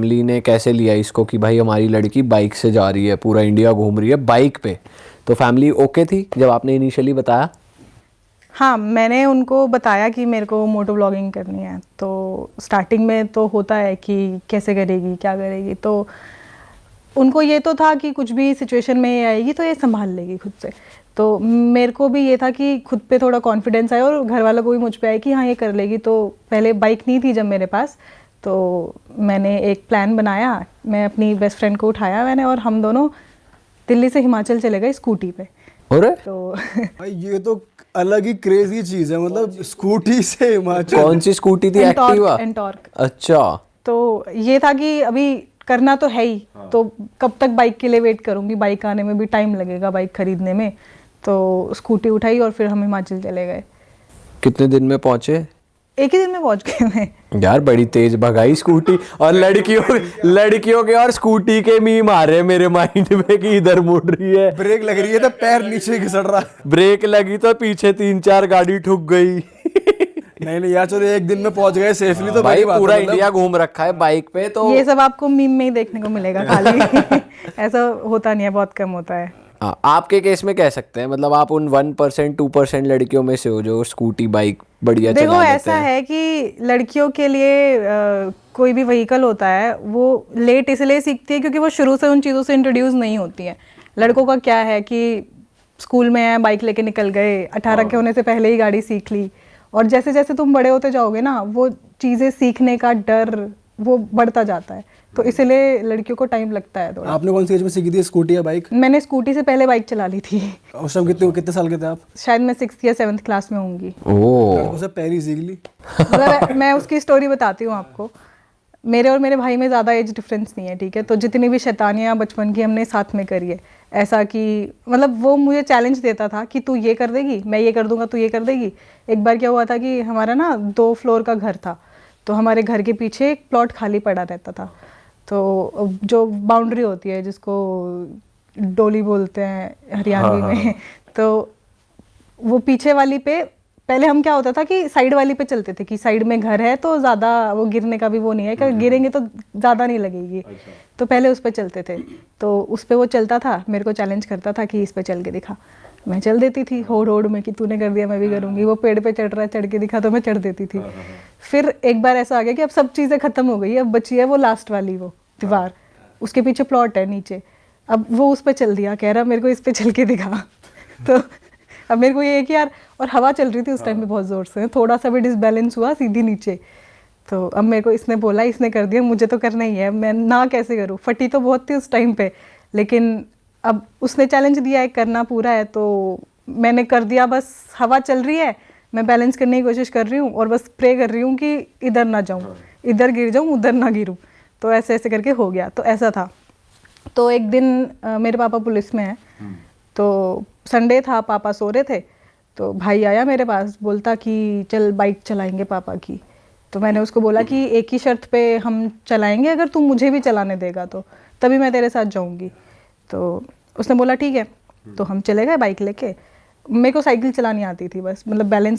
Family ने कैसे लिया इसको कि भाई हमारी लड़की बाइक से जा रही है, पूरा इंडिया घूम रही है बाइक पे? तो फैमिली ओके थी जब आपने इनिशियली बताया? हाँ, मैंने उनको बताया कि मेरे को मोटो ब्लॉगिंग करनी है। तो स्टार्टिंग में तो होता है कि कैसे करेगी, क्या करेगी, तो उनको ये तो था कि कुछ भी सिचुएशन में ये आएगी तो ये संभाल लेगी खुद से। तो मेरे को भी ये था कि खुद पे थोड़ा कॉन्फिडेंस आए और घर वालों को भी मुझ पे आए कि हाँ ये कर लेगी। तो पहले बाइक नहीं थी जब मेरे पास, तो मैंने एक प्लान बनाया, मैं अपनी बेस्ट फ्रेंड को उठाया मैंने, और हम दोनों दिल्ली से हिमाचल चले गए स्कूटी पे। और तो भाई ये तो अलग ही क्रेजी चीज है, मतलब स्कूटी से हिमाचल। कौन सी स्कूटी थी? एक्टिवा? एंटॉर्क। अच्छा। तो ये था कि अभी करना तो है ही, तो कब तक बाइक के लिए वेट करूंगी, बाइक आने में भी टाइम लगेगा, बाइक खरीदने में। तो स्कूटी उठाई और फिर हम हिमाचल चले गए। कितने दिन में पहुंचे? एक ही दिन में पहुंच गए मैं। यार बड़ी तेज भगाई स्कूटी। और लड़कियों के और स्कूटी के मीम आ रहे हैं मेरे माइंड में कि इधर मुड़ रही है, ब्रेक लग रही है तो पैर नीचे घिसड़ रहा है। ब्रेक लगी तो पीछे 3-4 गाड़ी ठुक गई। नहीं यार, चलो एक दिन में पहुंच गए सेफली तो भाई बड़ी बात है, पूरा मतलब। इंडिया घूम रखा है बाइक पे तो। ये सब आपको मीम में ही देखने को मिलेगा खाली। ऐसा होता नहीं है, बहुत कम होता है। हाँ, आपके केस में कह सकते हैं मतलब आप उन 1% 2% लड़कियों में से हो जो स्कूटी बाइक बढ़िया चला देखो लेते ऐसा हैं। है कि लड़कियों के लिए कोई भी व्हीकल होता है वो लेट इसलिए सीखती है क्योंकि वो शुरू से उन चीज़ों से इंट्रोड्यूस नहीं होती है। लड़कों का क्या है कि स्कूल में है, बाइक लेके निकल गए, 18 के होने से पहले ही गाड़ी सीख ली, और जैसे जैसे तुम बड़े होते जाओगे ना, वो चीज़ें सीखने का डर वो बढ़ता जाता है। तो इसलिए लड़कियों को टाइम लगता है थोड़ा। आपने कौन सी एज में सीखी थी स्कूटी या बाइक? मैंने स्कूटी से पहले बाइक चला ली थी। उस टाइम कितने साल के थे आप? शायद मैं 6th या 7th क्लास में होंगी। ओह। लड़कों से पहले ही सीख ली। मतलब मैं उसकी स्टोरी बताती हूँ आपको। मेरे और मेरे भाई में ज़्यादा एज डिफरेंस नहीं है, ठीक है। तो जितनी भी शैतानियाँ बचपन की हमने साथ में करी है, ऐसा कि मतलब वो मुझे चैलेंज देता था कि तू ये कर देगी, मैं ये कर दूंगा, तू ये कर देगी। एक बार क्या हुआ था कि हमारा ना 2 फ्लोर का घर था, तो हमारे घर के पीछे एक प्लॉट खाली पड़ा रहता था। तो जो बाउंड्री होती है जिसको डोली बोलते हैं हरियाणवी में, तो वो पीछे वाली पे पहले हम क्या होता था कि साइड वाली पे चलते थे कि साइड में घर है तो ज़्यादा वो गिरने का भी वो नहीं है कि गिरेंगे तो ज़्यादा नहीं लगेगी। तो पहले उस पे चलते थे। तो उस पे वो चलता था, मेरे को चैलेंज करता था कि इस पे चल के दिखा। मैं चल देती थी होड़ होड़ में कि तूने कर दिया मैं भी करूँगी। वो पेड़ पे चढ़ रहा है, चढ़ के दिखा तो मैं चढ़ देती थी। फिर एक बार ऐसा आ गया कि अब सब चीज़ें ख़त्म हो गई, अब बची है वो लास्ट वाली वो दीवार, उसके पीछे प्लॉट है नीचे। अब वो उस पर चल दिया, कह रहा मेरे को इस पे चल के दिखा। तो अब मेरे को ये है कि यार, और हवा चल रही थी उस टाइम पे बहुत ज़ोर से, थोड़ा सा भी डिसबैलेंस हुआ सीधी नीचे। तो अब मेरे को इसने बोला, इसने कर दिया, मुझे तो करना ही है, मैं ना कैसे करूँ। फटी तो बहुत थी उस टाइम पे, लेकिन अब उसने चैलेंज दिया है, करना पूरा है, तो मैंने कर दिया। बस हवा चल रही है, मैं बैलेंस करने की कोशिश कर रही हूँ और बस प्रे कर रही हूँ कि इधर ना जाऊँ, इधर गिर जाऊँ, उधर ना गिरूँ। तो ऐसे ऐसे करके हो गया। तो ऐसा था। तो एक दिन मेरे पापा पुलिस में हैं, तो संडे था, पापा सो रहे थे, तो भाई आया मेरे पास, बोलता कि चल बाइक चलाएंगे पापा की। तो मैंने उसको बोला कि एक ही शर्त पे हम चलाएंगे, अगर तू मुझे भी चलाने देगा तो तभी मैं तेरे साथ जाऊंगी। तो उसने बोला ठीक है। तो हम चले गए बाइक लेके। मेरे को साइकिल चलानी आती थी बस, मतलब बैलेंस